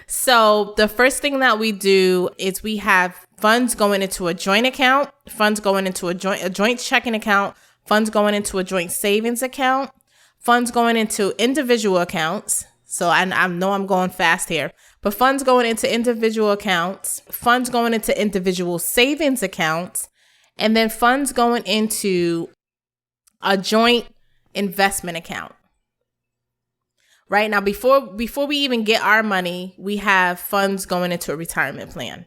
So the first thing that we do is we have funds going into a joint account, funds going into a joint checking account, funds going into a joint savings account, funds going into individual accounts. So I know I'm going fast here, but funds going into individual accounts, funds going into individual savings accounts, and then funds going into a joint investment account. Right now, before we even get our money, we have funds going into a retirement plan.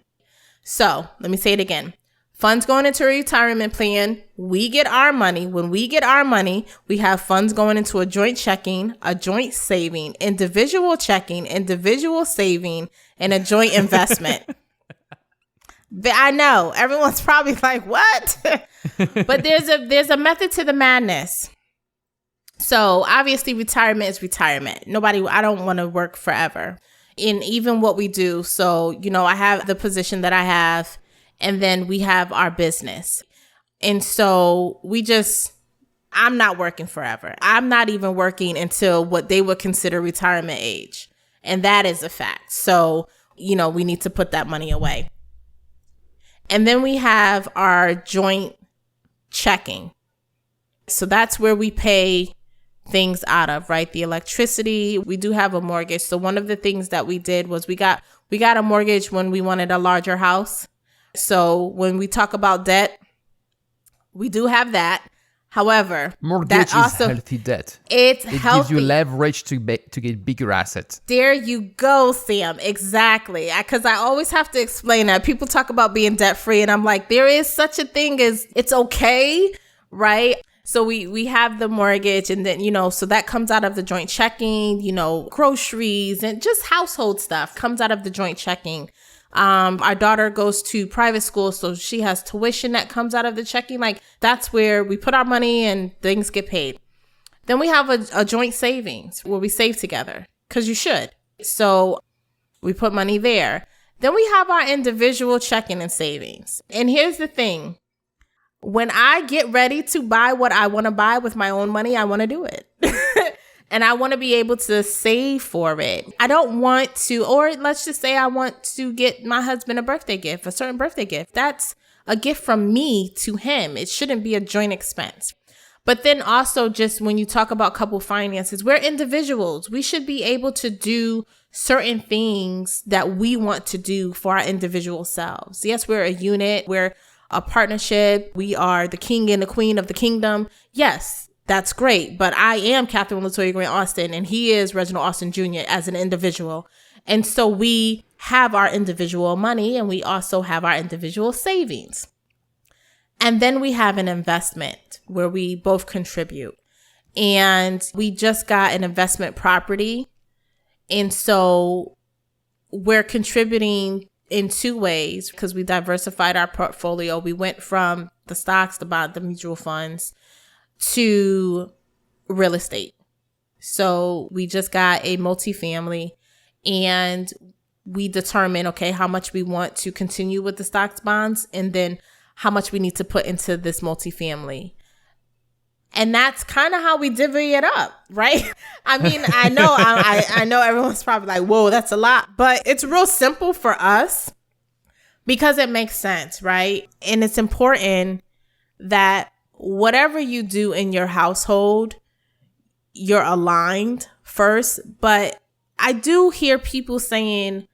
So let me say it again. Funds going into a retirement plan. We get our money. When we get our money, we have funds going into a joint checking, a joint saving, individual checking, individual saving, and a joint investment. I know everyone's probably like, what? But there's a method to the madness. So obviously retirement is retirement. I don't want to work forever in even what we do. So, I have the position that I have, and then we have our business. And so I'm not working forever. I'm not even working until what they would consider retirement age. And that is a fact. So we need to put that money away. And then we have our joint checking. So that's where we pay things out of, right? The electricity, we do have a mortgage. So one of the things that we did was we got a mortgage when we wanted a larger house. So when we talk about debt, we do have that. However, mortgage that also, is healthy debt. It gives you leverage to get bigger assets. There you go, Sam. Exactly. Because I always have to explain that. People talk about being debt free, and I'm like, there is such a thing as it's okay, right? So we have the mortgage, and then, so that comes out of the joint checking, groceries and just household stuff comes out of the joint checking. Our daughter goes to private school, so she has tuition that comes out of the checking. Like, that's where we put our money and things get paid. Then we have a joint savings where we save together, because you should. So we put money there. Then we have our individual checking and savings. And here's the thing. When I get ready to buy what I want to buy with my own money, I want to do it. And I want to be able to save for it. I don't want to, or let's just say I want to get my husband a certain birthday gift. That's a gift from me to him. It shouldn't be a joint expense. But then also, just when you talk about couple finances, we're individuals. We should be able to do certain things that we want to do for our individual selves. Yes, we're a unit. We're a partnership. We are the king and the queen of the kingdom. Yes. That's great. But I am Catherine Latoya Grant-Alston, and he is Reginald Austin Jr. as an individual. And so we have our individual money, and we also have our individual savings. And then we have an investment where we both contribute. And we just got an investment property. And so we're contributing in two ways because we diversified our portfolio. We went from the stocks, the bonds, the mutual funds, to real estate. So we just got a multifamily, and we determine, okay, how much we want to continue with the stocks, bonds, and then how much we need to put into this multifamily. And that's kind of how we divvy it up, right? I mean, I know, I know everyone's probably like, whoa, that's a lot, but it's real simple for us because it makes sense, right? And it's important that whatever you do in your household, you're aligned first. But I do hear people saying,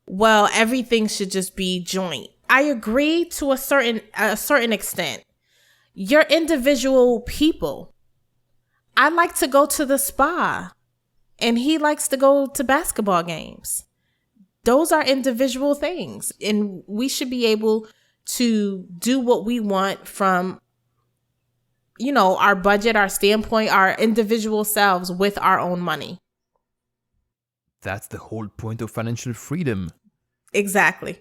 well, everything should just be joint. I agree to a certain extent. You're individual people. I like to go to the spa, and he likes to go to basketball games. Those are individual things, and we should be able to do what we want from our budget, our standpoint, our individual selves with our own money. That's the whole point of financial freedom. Exactly.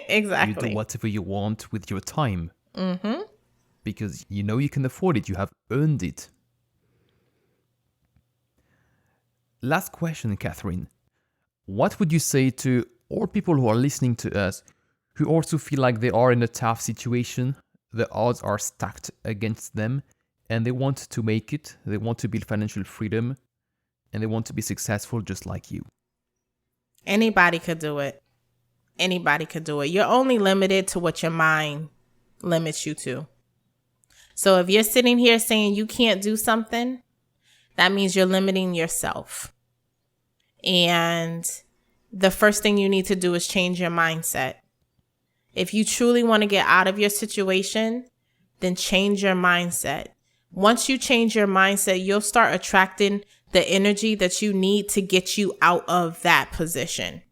Exactly. You do whatever you want with your time. Mm-hmm. Because you can afford it. You have earned it. Last question, Catherine. What would you say to all people who are listening to us who also feel like they are in a tough situation? The odds are stacked against them, and they want to make it. They want to build financial freedom, and they want to be successful just like you. Anybody could do it. Anybody could do it. You're only limited to what your mind limits you to. So if you're sitting here saying you can't do something, that means you're limiting yourself. And the first thing you need to do is change your mindset. If you truly want to get out of your situation, then change your mindset. Once you change your mindset, you'll start attracting the energy that you need to get you out of that position.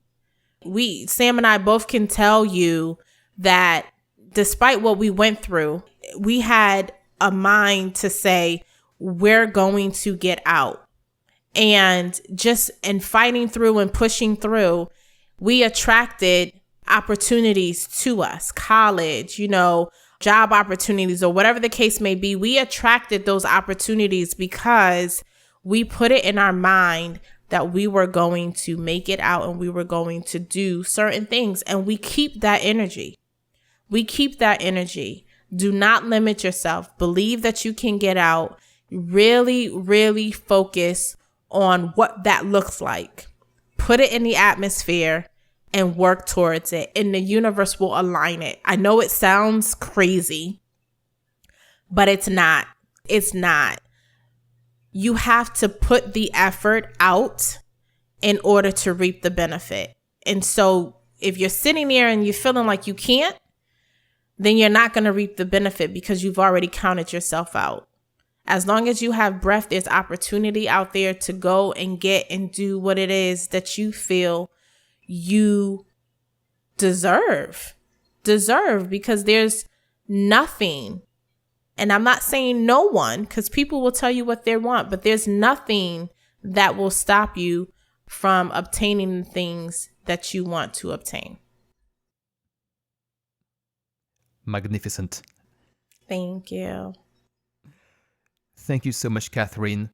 Sam and I both can tell you that despite what we went through, we had a mind to say, we're going to get out. And just in fighting through and pushing through, we attracted opportunities to us, college, job opportunities, or whatever the case may be. We attracted those opportunities because we put it in our mind that we were going to make it out and we were going to do certain things. And we keep that energy. Do not limit yourself. Believe that you can get out. Really, really focus on what that looks like. Put it in the atmosphere and work towards it, and the universe will align it. I know it sounds crazy, but it's not. It's not. You have to put the effort out in order to reap the benefit. And so if you're sitting there and you're feeling like you can't, then you're not going to reap the benefit because you've already counted yourself out. As long as you have breath, there's opportunity out there to go and get and do what it is that you feel you deserve, because there's nothing. And I'm not saying no one, because people will tell you what they want, but there's nothing that will stop you from obtaining the things that you want to obtain. Magnificent. Thank you. Thank you so much, Catherine.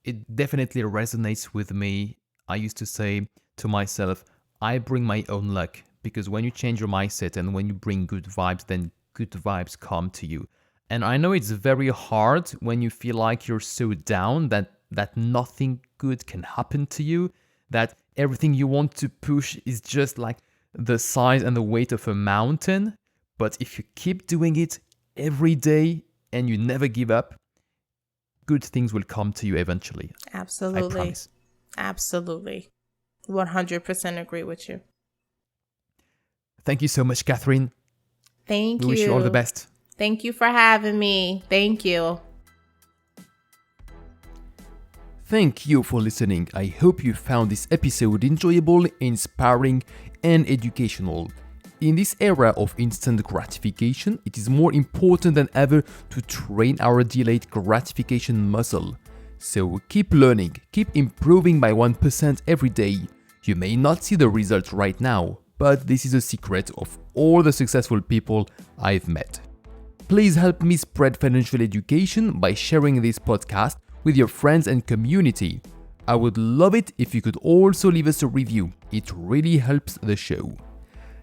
It definitely resonates with me. I used to say to myself, I bring my own luck, because when you change your mindset and when you bring good vibes, then good vibes come to you. And I know it's very hard when you feel like you're so down that nothing good can happen to you, that everything you want to push is just like the size and the weight of a mountain. But if you keep doing it every day and you never give up, good things will come to you eventually. Absolutely. I promise. Absolutely. 100% agree with you. Thank you so much, Catherine. Thank you. We wish you all the best. Thank you for having me. Thank you. Thank you for listening. I hope you found this episode enjoyable, inspiring, and educational. In this era of instant gratification, it is more important than ever to train our delayed gratification muscle. So keep learning, keep improving by 1% every day. You may not see the results right now, but this is a secret of all the successful people I've met. Please help me spread financial education by sharing this podcast with your friends and community. I would love it if you could also leave us a review. It really helps the show.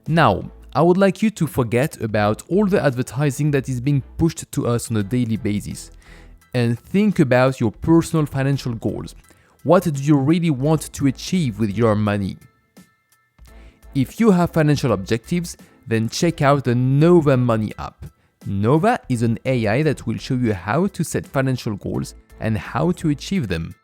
Now, I would like you to forget about all the advertising that is being pushed to us on a daily basis and think about your personal financial goals. What do you really want to achieve with your money? If you have financial objectives, then check out the Nova Money app. Nova is an AI that will show you how to set financial goals and how to achieve them.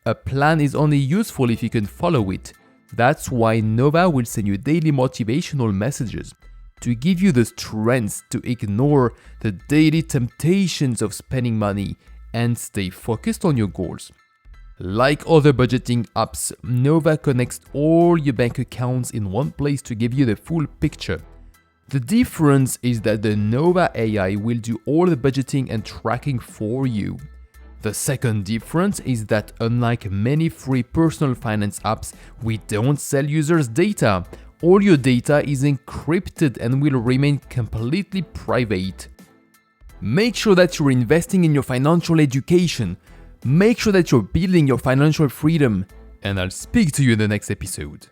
A plan is only useful if you can follow it. That's why Nova will send you daily motivational messages to give you the strength to ignore the daily temptations of spending money and stay focused on your goals. Like other budgeting apps, Nova connects all your bank accounts in one place to give you the full picture. The difference is that the Nova AI will do all the budgeting and tracking for you. The second difference is that unlike many free personal finance apps, we don't sell users' data. All your data is encrypted and will remain completely private. Make sure that you're investing in your financial education. Make sure that you're building your financial freedom. And I'll speak to you in the next episode.